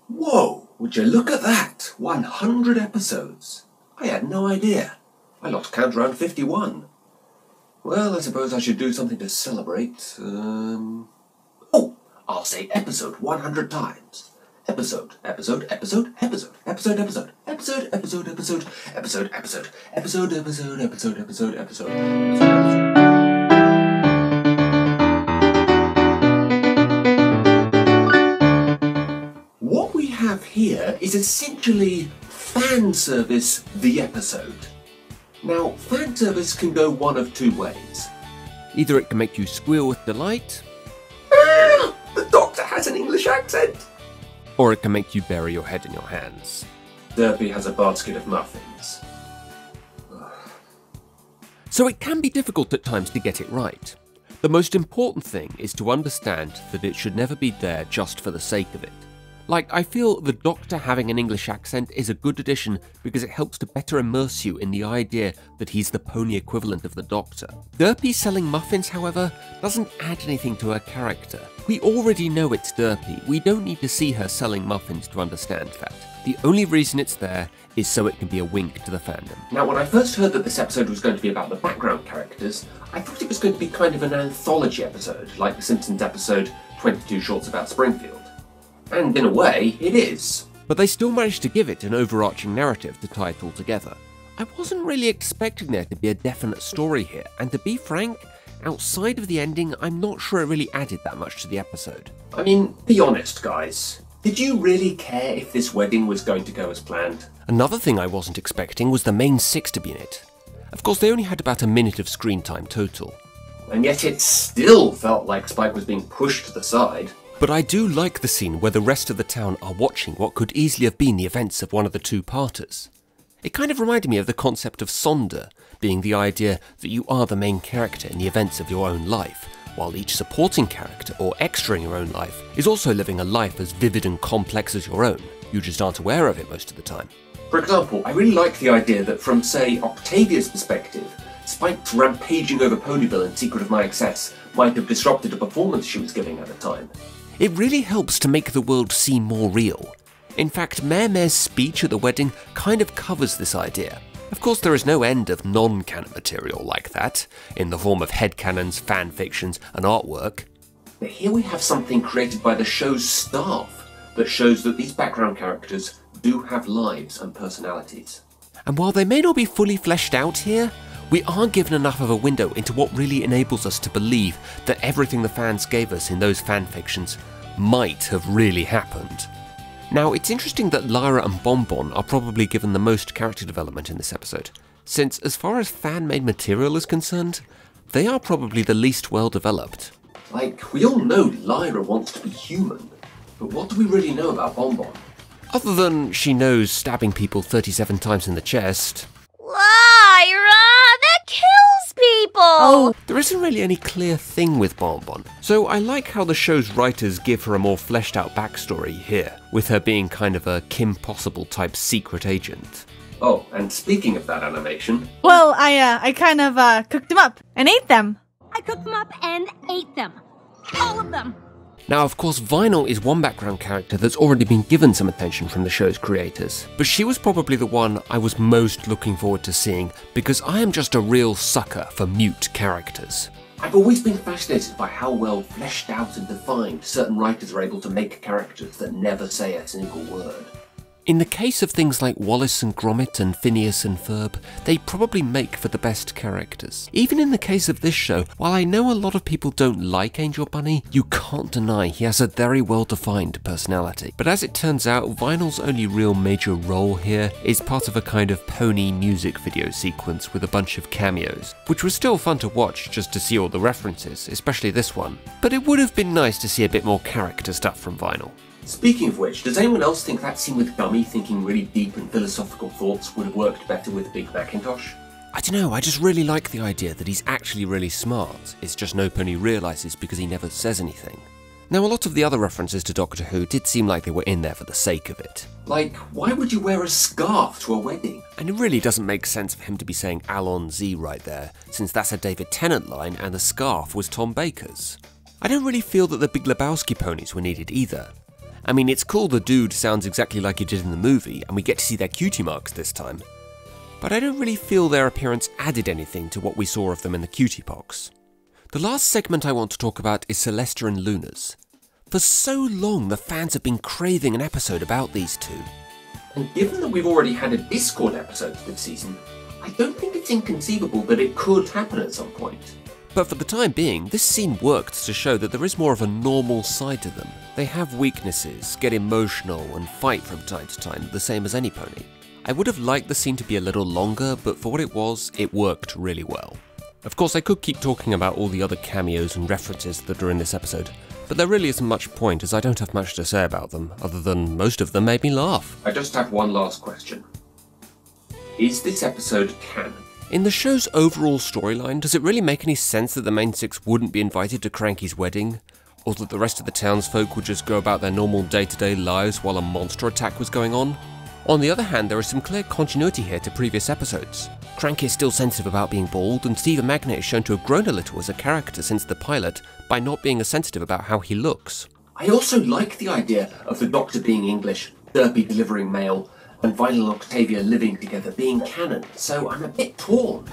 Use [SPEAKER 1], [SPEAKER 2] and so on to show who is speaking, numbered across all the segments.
[SPEAKER 1] Whoa, would you look at that? 100 episodes. I had no idea. I lost count around 51. Well, I suppose I should do something to celebrate. Oh, I'll say episode 100 times. Episode, episode, episode, episode, episode, episode, episode, episode, episode, episode, episode, episode, episode, episode, episode, episode. What we have here is essentially fan service the episode. Now, fan service can go one of two ways.
[SPEAKER 2] Either it can make you squeal with delight,
[SPEAKER 1] The Doctor has an English accent!
[SPEAKER 2] or it can make you bury your head in your hands.
[SPEAKER 1] Derpy has a basket of muffins.
[SPEAKER 2] So it can be difficult at times to get it right. The most important thing is to understand that it should never be there just for the sake of it. Like, I feel the Doctor having an English accent is a good addition because it helps to better immerse you in the idea that he's the pony equivalent of the Doctor. Derpy selling muffins, however, doesn't add anything to her character. We already know it's Derpy, we don't need to see her selling muffins to understand that. The only reason it's there is so it can be a wink to the fandom.
[SPEAKER 1] Now, when I first heard that this episode was going to be about the background characters, I thought it was going to be kind of an anthology episode, like the Simpsons episode 22 Shorts About Springfield. And in a way, it is.
[SPEAKER 2] But they still managed to give it an overarching narrative to tie it all together. I wasn't really expecting there to be a definite story here, and to be frank, outside of the ending, I'm not sure it really added that much to the episode.
[SPEAKER 1] I mean, be honest, guys. Did you really care if this wedding was going to go as planned?
[SPEAKER 2] Another thing I wasn't expecting was the main six to be in it. Of course, they only had about a minute of screen time total.
[SPEAKER 1] And yet it still felt like Spike was being pushed to the side.
[SPEAKER 2] But I do like the scene where the rest of the town are watching what could easily have been the events of one of the two-parters. It kind of reminded me of the concept of Sonder, being the idea that you are the main character in the events of your own life, while each supporting character or extra in your own life is also living a life as vivid and complex as your own. You just aren't aware of it most of the time.
[SPEAKER 1] For example, I really like the idea that from, say, Octavia's perspective, Spike's rampaging over Ponyville in Secret of My Excess might have disrupted a performance she was giving at the time.
[SPEAKER 2] It really helps to make the world seem more real. In fact, Mare's speech at the wedding kind of covers this idea. Of course, there is no end of non-canon material like that, in the form of headcanons, fanfictions, and artwork.
[SPEAKER 1] But here we have something created by the show's staff that shows that these background characters do have lives and personalities.
[SPEAKER 2] And while they may not be fully fleshed out here, we are given enough of a window into what really enables us to believe that everything the fans gave us in those fanfictions might have really happened. Now, it's interesting that Lyra and Bonbon are probably given the most character development in this episode, since as far as fan-made material is concerned, they are probably the least well developed.
[SPEAKER 1] Like, we all know Lyra wants to be human, but what do we really know about Bonbon?
[SPEAKER 2] Other than she knows stabbing people 37 times in the chest.
[SPEAKER 3] Lyra! That kills people!
[SPEAKER 2] Oh, there isn't really any clear thing with Bonbon, so I like how the show's writers give her a more fleshed out backstory here, with her being kind of a Kim Possible type secret agent.
[SPEAKER 1] Oh, and speaking of that animation...
[SPEAKER 4] Well, I kind of cooked them up and ate them.
[SPEAKER 3] I cooked them up and ate them. All of them.
[SPEAKER 2] Now, of course, Vinyl is one background character that's already been given some attention from the show's creators, but she was probably the one I was most looking forward to seeing because I am just a real sucker for mute characters.
[SPEAKER 1] I've always been fascinated by how well fleshed out and defined certain writers are able to make characters that never say a single word.
[SPEAKER 2] In the case of things like Wallace and Gromit and Phineas and Ferb, they probably make for the best characters. Even in the case of this show, while I know a lot of people don't like Angel Bunny, you can't deny he has a very well-defined personality. But as it turns out, Vinyl's only real major role here is part of a kind of pony music video sequence with a bunch of cameos, which was still fun to watch just to see all the references, especially this one. But it would have been nice to see a bit more character stuff from Vinyl.
[SPEAKER 1] Speaking of which, does anyone else think that scene with Gummy thinking really deep and philosophical thoughts would have worked better with Big Macintosh?
[SPEAKER 2] I don't know, I just really like the idea that he's actually really smart. It's just Nopony realises because he never says anything. Now, a lot of the other references to Doctor Who did seem like they were in there for the sake of it.
[SPEAKER 1] Like, why would you wear a scarf to a wedding?
[SPEAKER 2] And it really doesn't make sense for him to be saying Alon Z right there, since that's a David Tennant line and the scarf was Tom Baker's. I don't really feel that the Big Lebowski ponies were needed either. I mean, it's cool the dude sounds exactly like he did in the movie, and we get to see their cutie marks this time. But I don't really feel their appearance added anything to what we saw of them in the cutie box. The last segment I want to talk about is Celestia and Luna's. For so long, the fans have been craving an episode about these two.
[SPEAKER 1] And given that we've already had a Discord episode this season, I don't think it's inconceivable that it could happen at some point.
[SPEAKER 2] But for the time being, this scene worked to show that there is more of a normal side to them. They have weaknesses, get emotional, and fight from time to time, the same as any pony. I would have liked the scene to be a little longer, but for what it was, it worked really well. Of course, I could keep talking about all the other cameos and references that are in this episode, but there really isn't much point as I don't have much to say about them, other than most of them made me laugh.
[SPEAKER 1] I just have one last question. Is this episode canon?
[SPEAKER 2] In the show's overall storyline, does it really make any sense that the main six wouldn't be invited to Cranky's wedding? Or that the rest of the townsfolk would just go about their normal day-to-day lives while a monster attack was going on? On the other hand, there is some clear continuity here to previous episodes. Cranky is still sensitive about being bald, and Stephen Magnet is shown to have grown a little as a character since the pilot by not being as sensitive about how he looks.
[SPEAKER 1] I also like the idea of the Doctor being English, Derpy delivering mail, and Vinyl and Octavia living together being canon, so I'm a bit torn.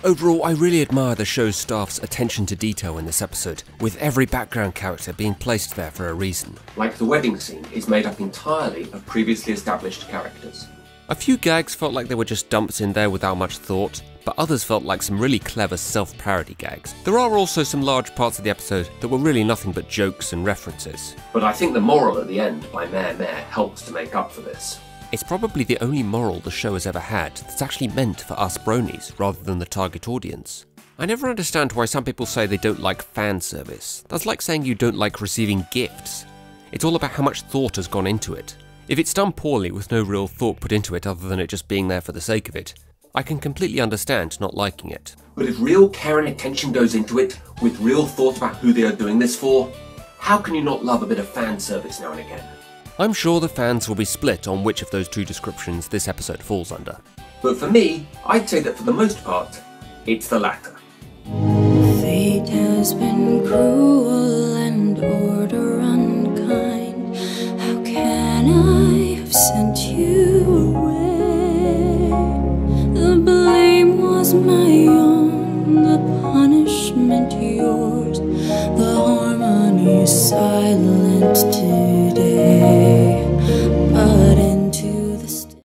[SPEAKER 2] Overall, I really admire the show's staff's attention to detail in this episode, with every background character being placed there for a reason.
[SPEAKER 1] Like the wedding scene is made up entirely of previously established characters.
[SPEAKER 2] A few gags felt like they were just dumps in there without much thought, but others felt like some really clever self-parody gags. There are also some large parts of the episode that were really nothing but jokes and references.
[SPEAKER 1] But I think the moral at the end by Mare helps to make up for this.
[SPEAKER 2] It's probably the only moral the show has ever had that's actually meant for us bronies rather than the target audience. I never understand why some people say they don't like fan service. That's like saying you don't like receiving gifts. It's all about how much thought has gone into it. If it's done poorly with no real thought put into it other than it just being there for the sake of it, I can completely understand not liking it.
[SPEAKER 1] But if real care and attention goes into it, with real thought about who they are doing this for, how can you not love a bit of fan service now and again?
[SPEAKER 2] I'm sure the fans will be split on which of those two descriptions this episode falls under.
[SPEAKER 1] But for me, I'd say that for the most part, it's the latter.
[SPEAKER 5] Fate has been cruel and order unkind. How can I have sent you away? The blame was my own, the punishment yours. The harmony silent too.